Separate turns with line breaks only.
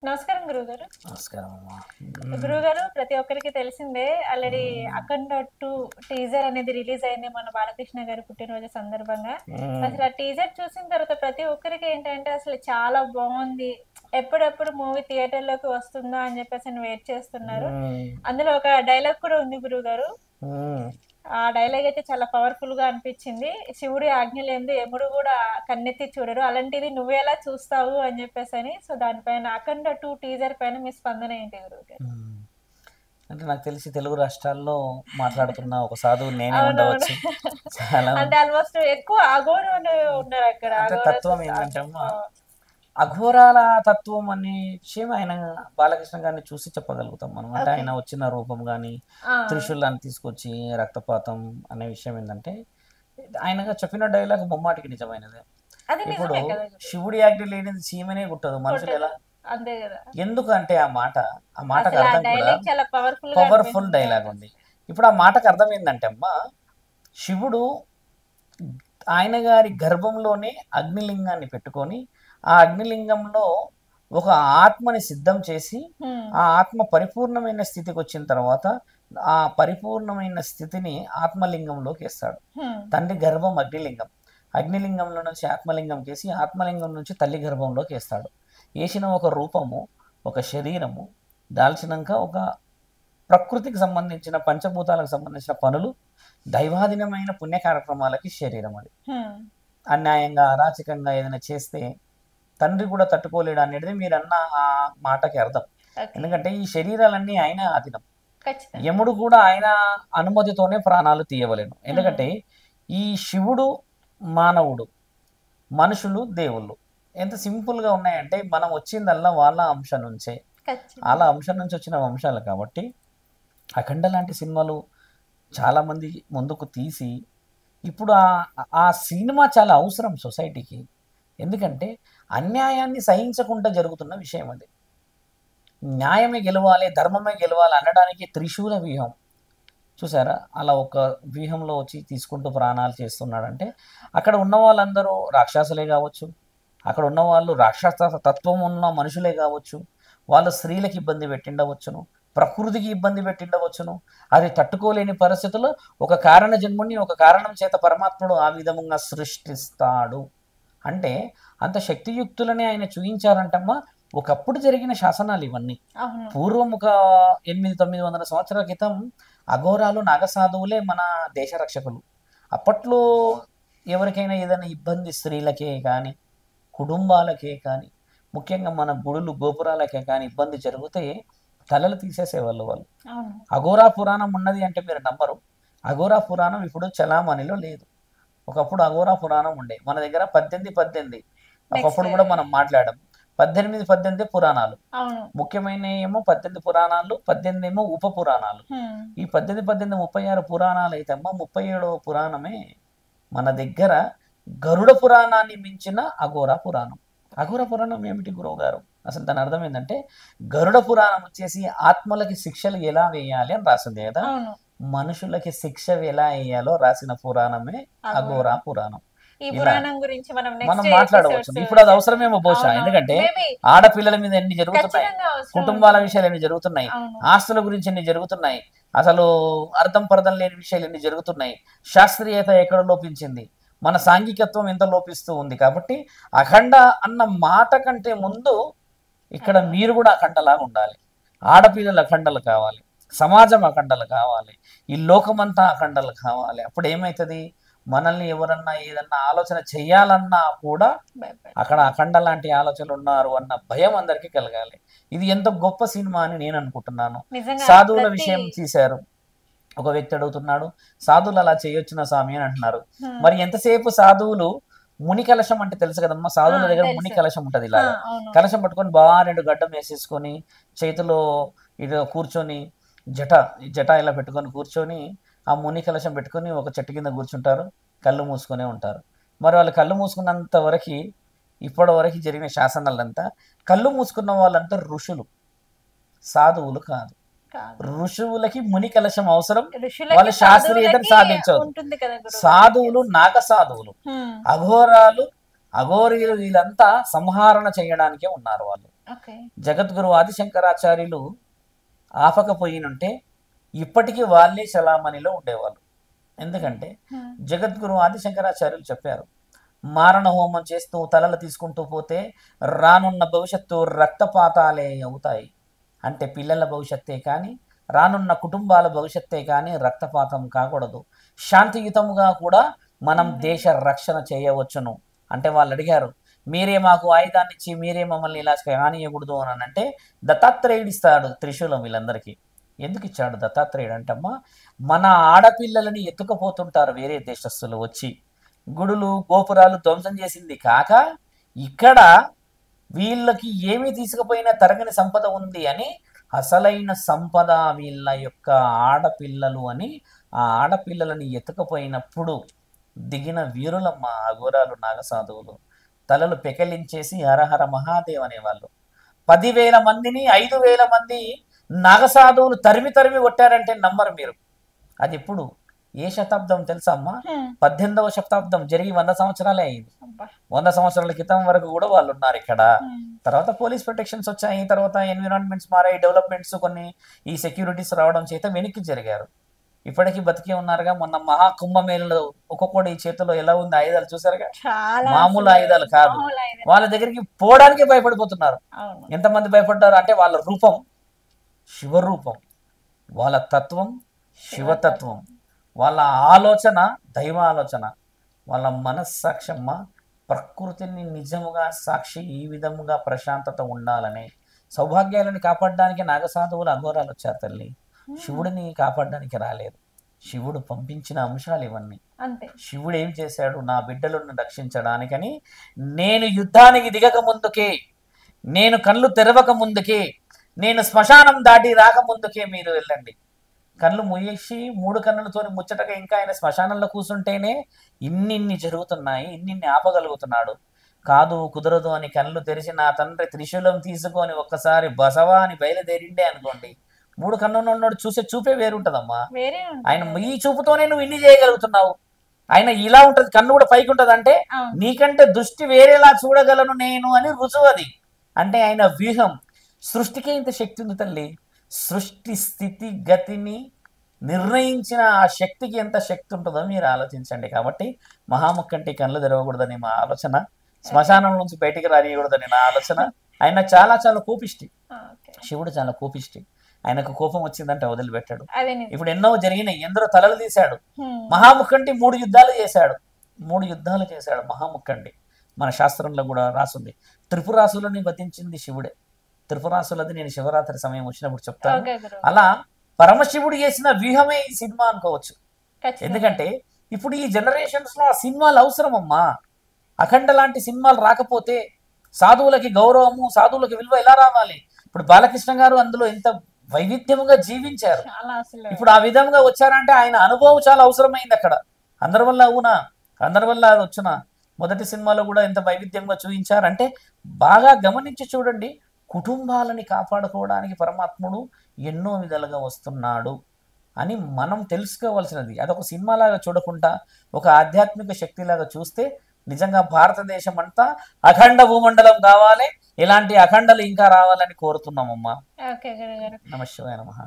నమస్కారం గురువుగారు.
నమస్కారం అమ్మా.
గురువుగారు, ప్రతి ఒక్కరికి తెలిసిందే ఆల్రెడీ 'అఖండ 2' టీజర్ అనేది రిలీజ్ అయింది మన బాలకృష్ణ గారి పుట్టినరోజు సందర్భంగా. అసలు ఆ టీజర్ చూసిన తర్వాత ప్రతి ఒక్కరికి ఏంటంటే అసలు చాలా బాగుంది, ఎప్పుడెప్పుడు మూవీ థియేటర్‌లోకి వస్తుందా అని చెప్పేసి వెయిట్ చేస్తున్నారు. అందులో ఒక డైలాగ్ కూడా ఉంది గురువుగారు. ఆ డైలాగ్ అయితే చాలా పవర్ఫుల్ గా అనిపించింది. శివుడి ఆజ్ఞ లేనిదే యముడు కూడా కన్నెత్తి చూడరు, అలాంటిది నువ్వెలా చూస్తావు అని చెప్పేసి. సో దానిపైన 'అఖండ 2' టీజర్ పైన మీ స్పందన ఏంటి గురువుగారు?
అంటే నాకు తెలిసి తెలుగు రాష్ట్రాల్లో మాట్లాడుతున్న ఒక సాధువు నేనే
అవునవును.
ఉండవచ్చు. చాలా
అంటే ఆల్మోస్ట్ ఎక్కువ అఘోరాలు ఉన్నారు అక్కడ.
అంటే
అఘోరాస్
తత్వం ఏంటంటే అమ్మా, అఘోరాల తత్వం అనే విషయం ఆయన బాలకృష్ణ గారిని చూసి చెప్పగలుగుతాం మనం. అంటే ఆయన వచ్చిన రూపం కానీ త్రిశూలాన్ని తీసుకొచ్చి రక్తపాతం అనే విషయం ఏంటంటే ఆయనగా చెప్పిన డైలాగ్ ముమ్మాటికి నిజమైనదే.
అది
ఇప్పుడు
నిజమే కదా గురు.
శివుడి ఆజ్ఞ లేనిది చీమనే గుట్టదు, మనుషులు ఎలా?
అంతే కదా.
ఎందుకంటే ఆ మాటకు
అసలు ఆ
అర్థం కూడా
డైలాగ్ చాలా పవర్ఫుల్ గా
పవర్ఫుల్
అనిపించింది.
డైలాగ్ ఉంది. ఇప్పుడు ఆ మాటకు అర్థం ఏంటంటే అమ్మా, శివుడు ఆయన గారి గర్భంలోనే అగ్నిలింగాన్ని పెట్టుకొని ఆ అగ్నిలింగంలో ఒక ఆత్మని సిద్ధం చేసి ఆ ఆత్మ పరిపూర్ణమైన స్థితికి వచ్చిన తర్వాత ఆ పరిపూర్ణమైన స్థితిని ఆత్మలింగంలోకి వేస్తాడు. తండ్రి గర్భం అగ్నిలింగం, అగ్నిలింగంలో నుంచి ఆత్మలింగం కేసి ఆత్మలింగం నుంచి తల్లి గర్భంలోకి వేస్తాడు. వేసిన ఒక రూపము, ఒక శరీరము దాల్చినాక ఒక ప్రకృతికి సంబంధించిన పంచభూతాలకు సంబంధించిన పనులు, దైవాధీనమైన పుణ్య కార్యక్రమాలకి శరీరం అది. అన్యాయంగా అరాచకంగా ఏదైనా చేస్తే తండ్రి కూడా తట్టుకోలేడు అనేది మీరు అన్న ఆ మాటకి అర్థం. ఎందుకంటే ఈ శరీరాలన్నీ ఆయన ఆధీనం. యముడు కూడా ఆయన అనుమతితోనే ప్రాణాలు తీయవలేను. ఎందుకంటే ఈ శివుడు మానవుడు, మనుషులు దేవుళ్ళు ఎంత సింపుల్గా ఉన్నాయంటే మనం వచ్చిందల్లా వాళ్ళ అంశం నుంచే, వాళ్ళ అంశం నుంచి వచ్చిన వంశాలు. కాబట్టి అఖండ లాంటి సినిమాలు చాలామంది ముందుకు తీసి ఇప్పుడు ఆ సినిమా చాలా అవసరం సొసైటీకి. ఎందుకంటే అన్యాయాన్ని సహించకుండా జరుగుతున్న విషయం అది. న్యాయమే గెలవాలి, ధర్మమే గెలవాలి అనడానికి త్రిశూల వ్యూహం చూసారా, అలా ఒక వ్యూహంలో వచ్చి తీసుకుంటూ ప్రాణాలు చేస్తున్నాడంటే అక్కడ ఉన్న వాళ్ళందరూ రాక్షసులే కావచ్చు, అక్కడ ఉన్న వాళ్ళు రాక్షస తత్వం ఉన్న మనుషులే కావచ్చు, వాళ్ళు స్త్రీలకు ఇబ్బంది పెట్టిండవచ్చును, ప్రకృతికి ఇబ్బంది పెట్టిండవచ్చును. అది తట్టుకోలేని పరిస్థితుల్లో ఒక కారణ జన్ముని ఒక కారణం చేత పరమాత్ముడు ఆ విధంగా సృష్టిస్తాడు. అంటే అంత శక్తియుక్తులని ఆయన చూయించారంటమ్మా. ఒకప్పుడు జరిగిన శాసనాలు ఇవన్నీ. పూర్వం ఒక 800-900 సంవత్సరాల క్రితం అఘోరాలు నాగసాధువులే మన దేశ రక్షకులు. అప్పట్లో ఎవరికైనా ఏదైనా ఇబ్బంది, స్త్రీలకే కానీ కుటుంబాలకే కానీ ముఖ్యంగా మన గుడులు గోపురాలకే కానీ ఇబ్బంది జరిగితే తలలు తీసేసేవాళ్ళు వాళ్ళు. అఘోరా పురాణం ఉన్నది అంటే మీరు నమ్మరు. అఘోరా పురాణం ఇప్పుడు చలామణిలో లేదు. ఒకప్పుడు అఘోరా పురాణం ఉండే మన దగ్గర 18 ఒకప్పుడు కూడా మనం మాట్లాడాం. 18 పురాణాలు ముఖ్యమైన ఏమో 18 పురాణాలు, 18 ఏమో ఉప పురాణాలు. ఈ 18 36 పురాణాలు అయితే అమ్మ 37వ పురాణమే మన దగ్గర గరుడ పురాణాన్ని మించిన అఘోరా పురాణం. అఘోర పురాణం ఏమిటి గురువు గారు? అసలు దాని అర్థం ఏంటంటే గరుడ పురాణం వచ్చేసి ఆత్మలకి శిక్షలు ఎలా వేయాలి అని రాసింది కదా, మనుషులకి శిక్ష ఎలా వేయాలో రాసిన పురాణమే అఘోరా పురాణం. మనం మాట్లాడవచ్చు. ఇప్పుడు అది అవసరమేమో బహుశా, ఎందుకంటే ఆడపిల్లల మీద ఎన్ని జరుగుతున్నాయి, కుటుంబాల విషయాలు ఎన్ని జరుగుతున్నాయి, ఆస్తుల గురించి ఎన్ని జరుగుతున్నాయి, అసలు అర్థం పర్థం లేని విషయాలు ఎన్ని జరుగుతున్నాయి, శాస్త్రీయత ఎక్కడ లోపించింది, మన సాంఘికత్వం ఎంత లోపిస్తూ ఉంది. కాబట్టి అఖండ అన్న మాట కంటే ముందు ఇక్కడ మీరు కూడా అఖండలాగా ఉండాలి. ఆడపిల్లలు అఖండలు కావాలి, సమాజం అఖండలు కావాలి, ఈ లోకమంతా అఖండలు కావాలి. అప్పుడు ఏమవుతుంది, మనల్ని ఎవరన్నా ఏదన్నా ఆలోచన చెయ్యాలన్నా కూడా అక్కడ అఖండ లాంటి ఆలోచనలు ఉన్నారు అన్న భయం అందరికీ కలగాలి. ఇది ఎంత గొప్ప సినిమా అని నేను అనుకుంటున్నాను. సాధువుల విషయం తీశారు. ఒక వ్యక్తి అడుగుతున్నాడు, సాధువులు అలా చేయొచ్చునా స్వామి అని అంటున్నారు. మరి ఎంతసేపు సాధువులు ముని కలశం అంటే తెలుసు కదమ్మా, సాధువుల దగ్గర ముని కలశం ఉంటుంది. ఇలాగా కలశం పట్టుకొని బాగా 2 గడ్డం వేసేసుకొని చేతిలో ఇది కూర్చొని జట ఇలా పెట్టుకొని కూర్చొని ఆ ముని కలశం పెట్టుకొని ఒక చెట్టు కింద కూర్చుంటారు, కళ్ళు మూసుకొనే ఉంటారు. మరి వాళ్ళు కళ్ళు మూసుకున్నంత వరకు ఇప్పటి వరకు జరిగిన శాసనాలంతా కళ్ళు మూసుకున్న వాళ్ళంతా ఋషులు, సాధువులు కాదు. ఋషువులకి ముని కలశం అవసరం, వాళ్ళ శాస్త్రీయతను సాధించవచ్చు. సాధువులు నాగ సాధువులు, అఘోరాలు అఘోరీలు వీళ్ళంతా సంహరణ చేయడానికే ఉన్నారు వాళ్ళు.
ఓకే.
జగద్గురు ఆదిశంకరాచార్యులు ఆపకపోయినుంటే ఇప్పటికీ వాళ్ళే చలామణిలో ఉండేవాళ్ళు. ఎందుకంటే జగద్గురు ఆదిశంకరాచార్యులు చెప్పారు, మారణ హోమం చేస్తూ తలలు తీసుకుంటూ పోతే రానున్న భవిష్యత్తు రక్తపాతాలే అవుతాయి. అంటే పిల్లల భవిష్యత్తే కానీ, రానున్న కుటుంబాల భవిష్యత్తే కానీ రక్తపాతం కాకూడదు. శాంతియుతముగా కూడా మనం దేశ రక్షణ చేయవచ్చును. అంటే వాళ్ళు అడిగారు, మీరే మాకు ఆయుధాన్ని ఇచ్చి మీరే మమ్మల్ని ఇలా కానియకూడదు అని అంటే దత్తాత్రేయుడు ఇస్తాడు త్రిశూలం వీళ్ళందరికీ. ఎందుకు ఇచ్చాడు దత్తాత్రేయుడు అంటమ్మా, మన ఆడపిల్లలని ఎత్తుకుపోతుంటారు వేరే దేశస్తులు వచ్చి, గుడులు గోపురాలు ధ్వంసం చేసింది కాక ఇక్కడ వీళ్ళకి ఏమీ తీసుకుపోయినా తరగని సంపద ఉంది అని, అసలైన సంపద వీళ్ళ యొక్క ఆడపిల్లలు అని ఆ ఆడపిల్లలని ఎత్తుకుపోయినప్పుడు దిగిన వీరులమ్మ అఘోరాలు నాగసాధువులు. తలలు పెకలించేసి హరహర మహాదేవ్ అనేవాళ్ళు. 10,000 మందిని 5,000 మంది నాగసాధువులు తరిమి తరిమి కొట్టారంటే నమ్మరు మీరు. అది ఇప్పుడు ఏ శతాబ్దం తెలుసా అమ్మా? 18వ శతాబ్దం, జరిగి 100 సంవత్సరాలే అయింది. 100 సంవత్సరాల క్రితం వరకు కూడా వాళ్ళు ఉన్నారు ఇక్కడ. తర్వాత పోలీస్ ప్రొటెక్షన్స్ వచ్చాయి, తర్వాత ఎన్విరాన్మెంట్స్ మారాయి, డెవలప్మెంట్స్ కొన్ని ఈ సెక్యూరిటీస్ రావడం చేత వెనక్కి జరిగారు. ఇప్పటికీ బతికే ఉన్నారుగా. మొన్న మహాకుంభమేళలో ఒక్కొక్కటి చేతిలో ఎలా ఉంది ఆయుధాలు చూసారుగా, మామూలు ఆయుధాలు కాదు. వాళ్ళ దగ్గరికి పోవడానికి భయపడిపోతున్నారు. ఎంతమంది భయపడ్డారు అంటే వాళ్ళ రూపం శివరూపం, వాళ్ళ తత్వం శివతత్వం, వాళ్ళ ఆలోచన దైవ ఆలోచన, వాళ్ళ మనస్సాక్షమ్మ ప్రకృతిని నిజముగా సాక్షి ఈ విధముగా ప్రశాంతత ఉండాలని, సౌభాగ్యాలను కాపాడడానికి నాగసాధువులు అఘోరాలు వచ్చారు తల్లి. శివుడిని కాపాడడానికి రాలేదు. శివుడు పంపించిన అంశాలు ఇవన్నీ. శివుడు ఏం చేశాడు, నా బిడ్డలను రక్షించడానికని నేను యుద్ధానికి దిగక ముందుకే, నేను కళ్ళు తెరవక ముందుకే, నేను శ్మశానం దాటి రాకముందుకే మీరు వెళ్ళండి. కళ్ళు మూయేసి 3 కన్నులతో ముచ్చటగా ఇంకా ఆయన శ్మశానంలో కూర్చుంటేనే ఇన్నిన్ని జరుగుతున్నాయి, ఇన్నిన్ని ఆపగలుగుతున్నాడు. కాదు కుదరదు అని కళ్ళు తెరిచి నా తండ్రి త్రిశూలం తీసుకొని ఒక్కసారి బసవా అని బయలుదేరిండే అనుకోండి, 3 కన్నులు ఉన్నాడు చూసే చూపే వేరుంటదమ్మా. ఆయన ఈ చూపుతోనే నువ్వు ఇన్ని చేయగలుగుతున్నావు. ఆయన ఇలా ఉంటది, కన్ను కూడా పైకి ఉంటది. అంటే నీకంటే దృష్టి వేరేలా చూడగలను నేను అని రుజువు అది. అంటే ఆయన వ్యూహం. సృష్టికే ఇంత శక్తి ఉంది తల్లి. సృష్టి స్థితి గతిని నిర్ణయించిన ఆ శక్తికి ఎంత శక్తి ఉంటుందో మీరు ఆలోచించండి. కాబట్టి మహాముఖంటి కళ్ళు తెరవకూడదని మా ఆలోచన, శ్మశానం నుంచి బయటికి రానియకూడదని నా ఆలోచన. ఆయన చాలా చాలా కోపిష్టి. శివుడు చాలా కోపిష్టి. ఆయనకు కోపం వచ్చిందంటే వదిలిపెట్టాడు. ఇప్పుడు ఎన్నో జరిగినాయి, ఎందరో తలలు తీశాడు. మహాముఖంటి 3 యుద్ధాలు చేశాడు. 3 యుద్ధాలు చేశాడు మహాముఖంటి. మన శాస్త్రంలో కూడా రాసుంది. త్రిపురాసులని వధించింది శివుడే. త్రిపురాసులది నేను శివరాత్రి సమయం వచ్చినప్పుడు చెప్తాను. అలా పరమశివుడు చేసిన వ్యూహమే ఈ సినిమా అనుకోవచ్చు. ఎందుకంటే ఇప్పుడు ఈ జనరేషన్స్ లో ఆ సినిమాలు అవసరం అమ్మా. అఖండ లాంటి సినిమాలు రాకపోతే సాధువులకి గౌరవము, సాధువులకి విలువ ఎలా రావాలి? ఇప్పుడు బాలకృష్ణ గారు అందులో ఎంత వైవిధ్యముగా జీవించారు. ఇప్పుడు ఆ విధంగా వచ్చారంటే ఆయన అనుభవం చాలా అవసరమైంది అక్కడ. అందరి వల్ల అవునా, అందరి వల్ల అది వచ్చిన మొదటి సినిమాలో కూడా ఎంత వైవిధ్యంగా చూపించారంటే బాగా గమనించి చూడండి. కుటుంబాలని కాపాడుకోవడానికి పరమాత్ముడు ఎన్నో విధాలుగా వస్తున్నాడు అని మనం తెలుసుకోవాల్సినది. అదొక సినిమాలాగా చూడకుండా ఒక ఆధ్యాత్మిక శక్తిలాగా చూస్తే నిజంగా భారతదేశం అంతా అఖండ భూమండలం కావాలి. ఇలాంటి అఖండలు ఇంకా రావాలని కోరుతున్నామమ్మా. నమః శివాయ నమః.